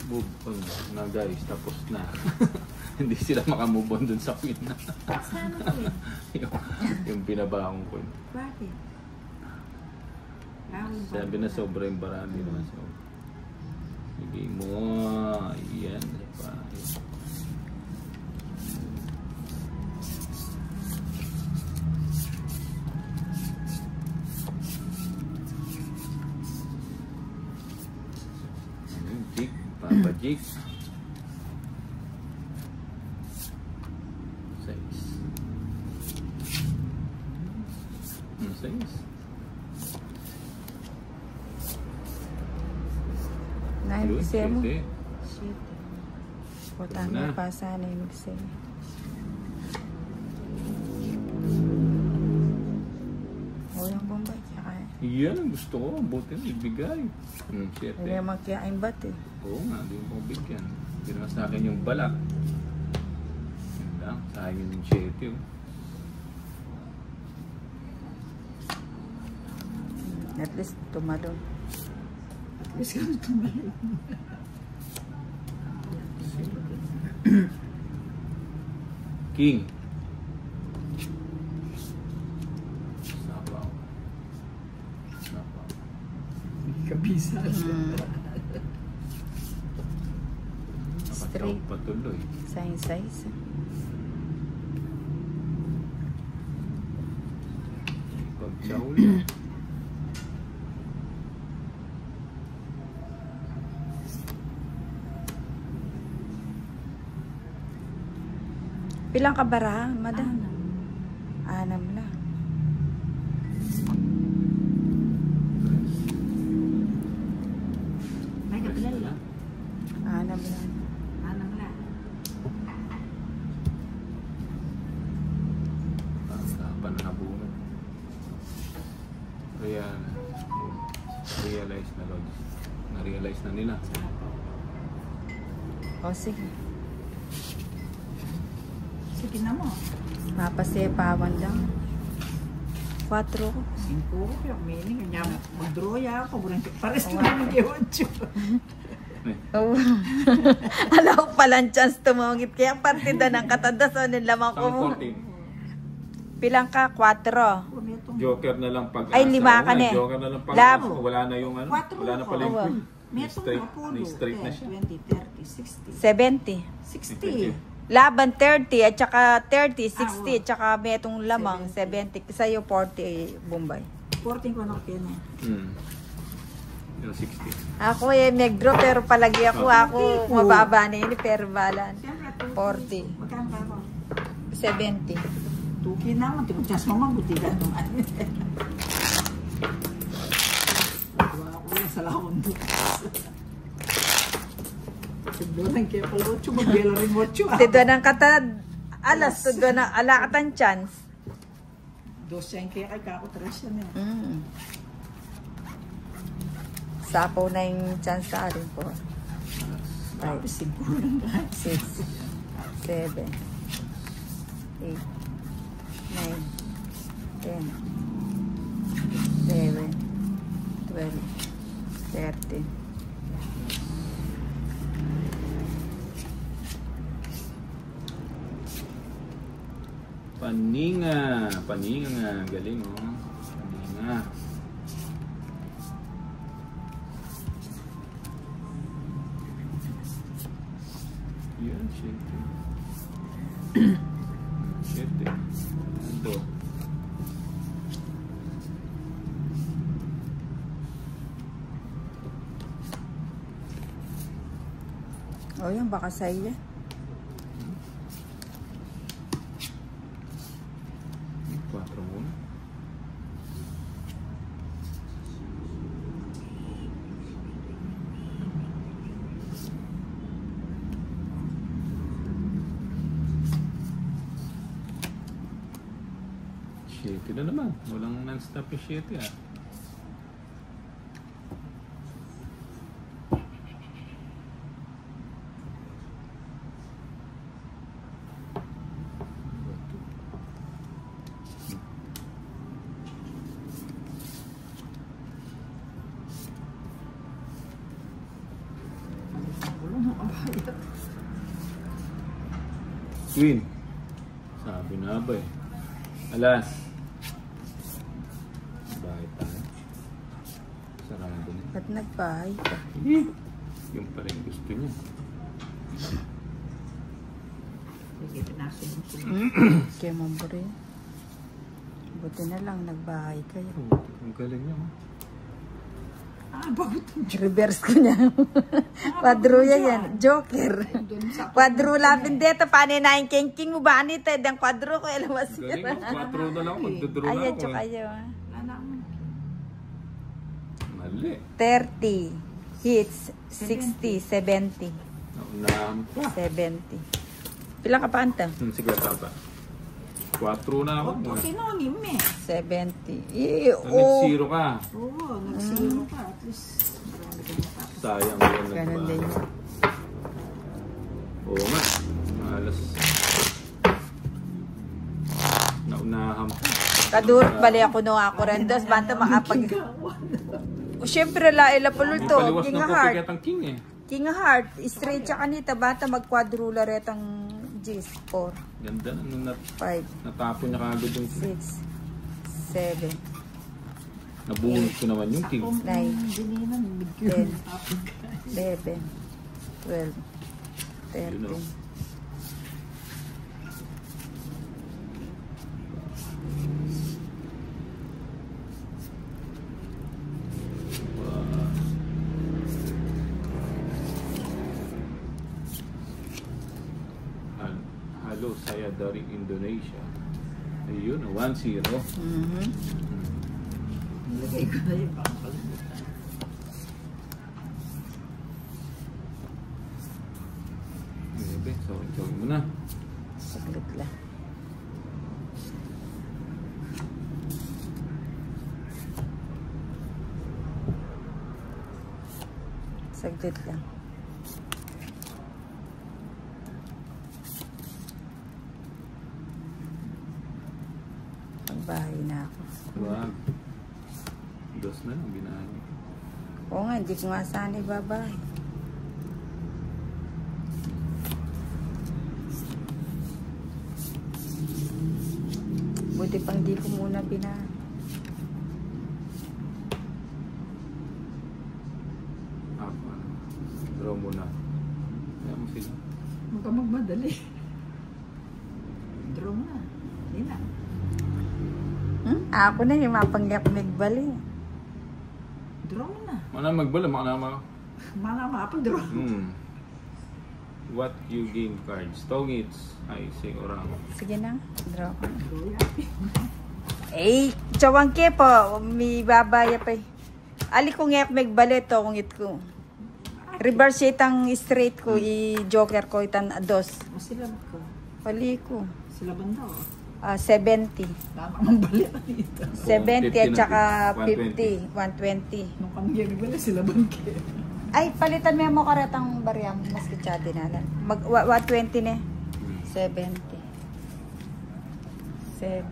Move on na guys, tapos na. Hindi sila makamove on dun sa queen na. yung pinabaong queen. Bakit? Sabi na sobra yung barami naman. So, sige mo. Ayan. Jig. Papa Jig. 6. Nahin kasi mo. Shit. Putang na pa sana yung kasi. Walang bombay kaya. Iyan ang gusto ko. Buti na ibigay. Shit Hindi naman kaya ang bat eh. Oo nga, hindi mo bigyan. Ginawa sa akin yung balak. Yun lang. Sa akin yung shit yun. At least tumalon. Gusto ko tumalon. King. Sabaw. Sabaw. Kabisa. Nakataw patuloy. Size. Pagsauli. Pilang kabarahan, madam? 6 lang. May kapilan lang. 6 lang. Anang lang. Parang nabunod. Kaya realize na Lods. Na-realize na nila. O sige. Sige na mo. Mapasepawan lang. 4 ko. 5 ko yung meaning. Kanya mag-draw ya ako. Pares ko naman kay 8. Oo. Alam ko palang chance tumungit. Kaya partida ng katadas o nilamang ko mo. Pilang ka? 4. Joker na lang pag Ay, 5 ka na eh. Joker na lang pag Labo. wala na yung ano. 4 Wala na pala yung queen. May straight na siya. 20, 30, 60. 70. 60. Laban 30 at saka 30, 60 at saka may itong lamang 70. Sa'yo 40 Bombay. 14 ko na kaya na. Yung 60. Ako nag-draw pero palagi ako mababa na yun pero balan. 40. Magkano ka ako? 70. Tuki naman. Tingnan mo mabuti ka naman. Diba ako yung salahon dito. Doon kaya pala 8, mag-bela rin 8. Tidwa ng katad, alas, tidwa ng alakatan chance. 12 yan kaya kay kako 3 yan eh. Sapo na yung chance sa akin po. 5, Siguro lang lahat. 6, 7, 8, 9, 10, 11, 12, 13. Paninga nga, galing oh. Paninga. Yan, shit. Shit. Ando. O yan, baka sa'yo yan. Shitty na naman. Walang non-stop yung shitty ah. Queen. Sabi na ba eh. Alas. Bakit tayo? Sarado na. Ba't nagbahay ka? Yung pa rin gusto niya. Sige, pinasin mo sila. Kaya mambure. Buti na lang nagbahay kayo. Oh, ang galing niya. Bakit? Reverse ko niya. Kwadruya yan. Joker. Kwadrula pindeto. Paano na yung king mo ba? Anita, yung kwadro ko. Ilawas Galing mo. 4 na lang. Magdodro na Ayan, ako. tsaka kayo. Wala mo. Mali. 30 hits. 60, 70. Naunahan pa. 70. Pila ka pa, Anta? Sige, papa. 4 na ako. Okay na ang ime. 70. Nag-0 ka. Oo, nag-zero ka. At least, marami ka natapos. Sayang yun. Ganon din yun. Oo nga. Malas. Naunahan pa. Kadurot bali ako no ako rin. Dos, banta makapag... O, syempre, laila pulul to. Paliwas King ng of heart. pupigat ang king eh. King of heart. Straight siya kanita. Bata mag-quadrula retang G's. 4, Ganda na nung 5, natapon niya kagad yung 6, 7, nabunod ko naman yung king. Nine. Dininan, 10, 11, 12, You know. 13. Halo, saya dari Indonesia. Ayun, 1-0. Nilagay ko na yung pangkalimutan. Bebe, sorry mo na. Saglit lang. Saglit lang. Pagbahay na ako. Wag. Dos na lang, binahay. Oo nga, hindi ko nga sana ibabahay. Buti pang di ko muna binahay. Ako, draw muna. Kaya mo sila. Huwag ka magmadali. Draw mo na. Hindi na. Ako na yung mapangyak nagbali. Draw mo na. Mana magbala, mana Mana mapag-draw. What you game cards? Tongits. Ay, say orang. Sige na, draw ko na. Draw yan. Eh, chawangke po, may babaya pa eh. Ali ko ngayak magbali to, kung ko. Reverse itang straight ko, i-joker ko itan dos. Masilab ko. Pali ko. Silaban daw. 70. Tama ang balik na dito. 70 at saka 120. 50, 120. Nung kami yung balik, silaban kayo. Ay, palitan mo mo karetang barya mo, mas kitsyade na lang. 120 ne. 70. 70.